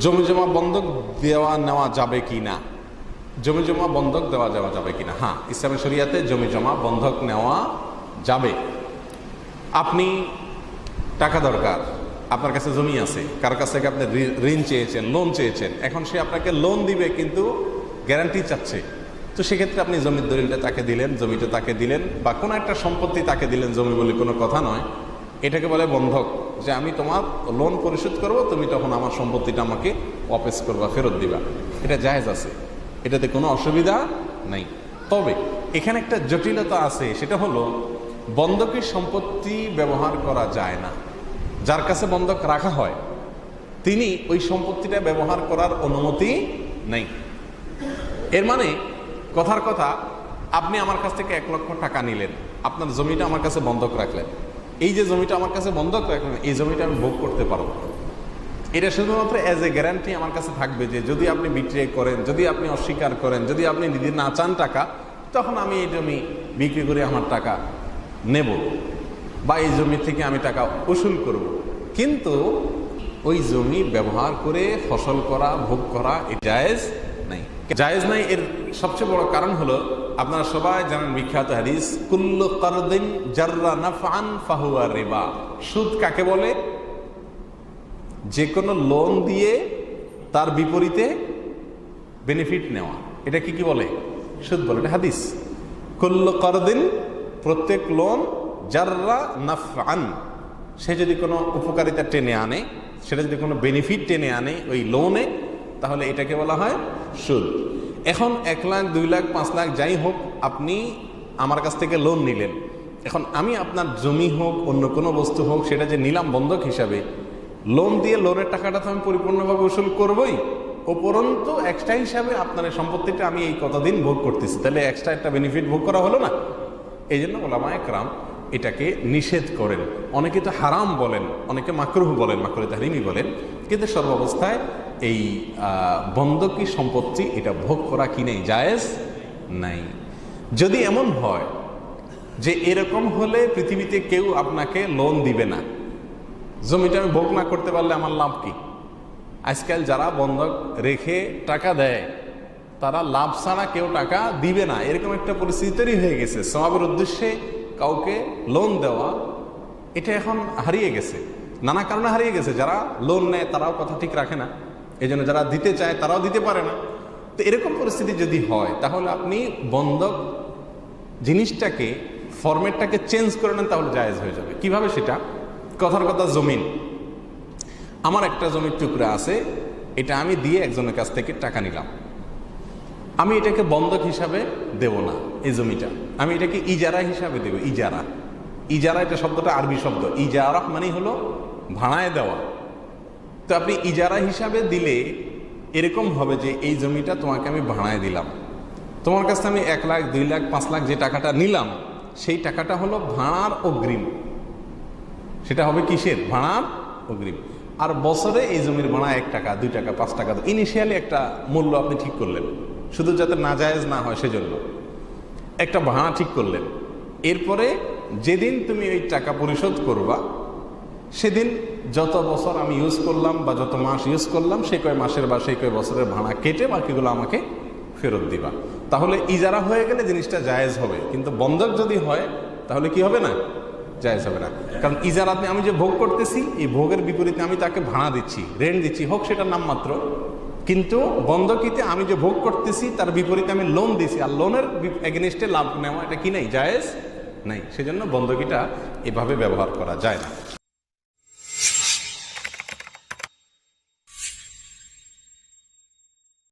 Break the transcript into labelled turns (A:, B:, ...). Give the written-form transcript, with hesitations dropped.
A: জমি জমা বন্ধক দেওয়া নেওয়া যাবে কি না, জমি জমা বন্ধক দেওয়া যাবে কিনা? হ্যাঁ, ইসলামী শরিয়াতে জমি জমা বন্ধক নেওয়া যাবে। আপনি টাকা দরকার, আপনার কাছে জমি আছে, কার কাছ থেকে আপনি ঋণ চেয়েছেন, লোন চেয়েছেন, এখন সে আপনাকে লোন দিবে কিন্তু গ্যারান্টি চাচ্ছে, তো সেক্ষেত্রে আপনি জমির দলিলটা তাকে দিলেন, জমিটা তাকে দিলেন, বা কোনো একটা সম্পত্তি তাকে দিলেন, জমি বলে কোনো কথা নয়, এটাকে বলে বন্ধক, যে আমি তোমার লোন পরিশোধ করব, তুমি তখন আমার সম্পত্তিটা আমাকে ওয়াপস করবা, ফেরত দিবা। এটা জায়েজ আছে, এটাতে কোনো অসুবিধা নেই। তবে এখানে একটা জটিলতা আছে, সেটা হলো বন্ধকি সম্পত্তি ব্যবহার করা যায় না। যার কাছে বন্ধক রাখা হয় তিনি ওই সম্পত্তিটা ব্যবহার করার অনুমতি নেই। এর মানে কথার কথা, আপনি আমার কাছ থেকে 1 লক্ষ টাকা নিলেন, আপনার জমিটা আমার কাছে বন্ধক রাখলেন, এই যে জমিটা আমার কাছে বন্ধক রাখলেন, এই জমিটা আমি ভোগ করতে পারবো। এটা শুধুমাত্র অ্যাজ এ গ্যারান্টি আমার কাছে থাকবে যে যদি আপনি বিক্রি করেন, যদি আপনি অস্বীকার করেন, যদি আপনি দিতে না চান টাকা, তখন আমি এই জমি বিক্রি করে আমার টাকা নেব, বা এই জমি থেকে আমি টাকা উসুল করব। কিন্তু ওই জমি ব্যবহার করে ফসল করা, ভোগ করা এটা জায়েজ নাই। জায়েজ নাই এর সবচেয়ে বড় কারণ হলো, আপনারা সবাই জানেন বিখ্যাত হাদিস, কুল্লু কারদিন জাররা নাফআন ফাহুয়া রিবা। সুদ কাকে বলে? যে কোনো লোন দিয়ে তার বিপরীতে বেনিফিট নেওয়া, এটা কি বলে? সুদ বলে। এটা হাদিস। কুল্লু কারদিন, প্রত্যেক লোন, জাররা নাফআন, সে যদি কোনো উপকারিতা টেনে আনে, সেটা যদি কোনো বেনিফিট টেনে আনে ওই লোনে, তাহলে এটাকে বলা হয় সুদ। এখন 1 লাখ, 2 লাখ, 5 লাখ যাই হোক, আপনি আমার কাছ থেকে লোন নিলেন, এখন আমি আপনার জমি হোক, অন্য কোনো বস্তু হোক, সেটা যে নিলাম বন্ধক হিসাবে, লোন দিয়ে লোনের টাকাটা তো আমি পরিপূর্ণভাবে উসুল করবই, উপরন্তু এক্সট্রা হিসাবে আপনার এই সম্পত্তিটা আমি এই কতদিন ভোগ করতেছি, তাহলে এক্সট্রা একটা বেনিফিট ভোগ করা হলো না? এই জন্য ওলামায়ে কেরাম এটাকে নিষেধ করেন। অনেকে তো হারাম বলেন, অনেকে মাকরুহ বলেন, মাকরুহ তাহরিমি বলেন, কিন্তু সর্বাবস্থায় এই বন্ধকি সম্পত্তি এটা ভোগ করা কি নেই, জায়েজ নাই। যদি এমন হয় যে এরকম হলে পৃথিবীতে কেউ আপনাকে লোন দিবে না, জমিটা আমি ভোগ না করতে পারলে আমার লাভ কি? আজকাল যারা বন্ধক রেখে টাকা দেয়, তারা লাভ ছাড়া কেউ টাকা দিবে না, এরকম একটা পরিস্থিতি তৈরি হয়ে গেছে। সওয়াবের উদ্দেশ্যে কাউকে লোন দেওয়া এটা এখন হারিয়ে গেছে, নানা কারণে হারিয়ে গেছে। যারা লোন নেয় তারাও কথা ঠিক রাখে না, এই জন্য যারা দিতে চায় তারাও দিতে পারে না। তো এরকম পরিস্থিতি যদি হয়, তাহলে আপনি বন্ধক জিনিসটাকে, ফরম্যাটটাকে চেঞ্জ করে নেন, তাহলে জায়েজ হয়ে যাবে। কিভাবে সেটা? কথার কথা, জমিন, আমার একটা জমির টুকরা আছে, এটা আমি দিয়ে একজনের কাছ থেকে টাকা নিলাম, আমি এটাকে বন্ধক হিসাবে দেব না, এই জমিটা আমি এটাকে ইজারা হিসাবে দেব। ইজারা, ইজারা এটা শব্দটা আরবি শব্দ, ইজারা মানে হলো ভাড়ায় দেওয়া। তো আপনি ইজারা হিসাবে দিলে এরকম হবে যে এই জমিটা তোমাকে আমি ভাড়ায় দিলাম, তোমার কাছ থেকে আমি 1 লাখ, 2 লাখ, 5 লাখ যে টাকাটা নিলাম, সেই টাকাটা হলো ভাড়ার অগ্রিম। সেটা হবে কিসের? ভাড়ার অগ্রিম। আর বছরে এই জমির ভাড়া 1 টাকা, 2 টাকা, 5 টাকা, ইনিশিয়ালি একটা মূল্য আপনি ঠিক করলেন, শুধু যাতে নাজায়েজ না হয় সেজন্য একটা ভাড়া ঠিক করলেন। এরপরে যেদিন তুমি ওই টাকা পরিশোধ করবা, সেদিন যত বছর আমি ইউজ করলাম বা যত মাস ইউজ করলাম, সেই কয় মাসের বা সেই কয় বছরের ভাড়া কেটে বাকিগুলো আমাকে ফেরত দিবা। তাহলে ইজারা হয়ে গেলে জিনিসটা জায়েজ হবে। কিন্তু বন্ধক যদি হয় তাহলে কি হবে না? জায়েজ হবে না। কারণ ইজারাতে আমি যে ভোগ করতেছি, এই ভোগের বিপরীতে আমি তাকে ভাড়া দিচ্ছি, রেন্ট দিচ্ছি, হোক সেটার নাম মাত্র, কিন্তু বন্ধকিতে আমি যে ভোগ করতেছি তার বিপরীতে আমি লোন দিছি, আর লোনের এগেনস্টে লাভ নেওয়া এটা কি নাই? জায়েজ নাই। সেজন্য বন্ধকিটা এভাবে ব্যবহার করা যায় না।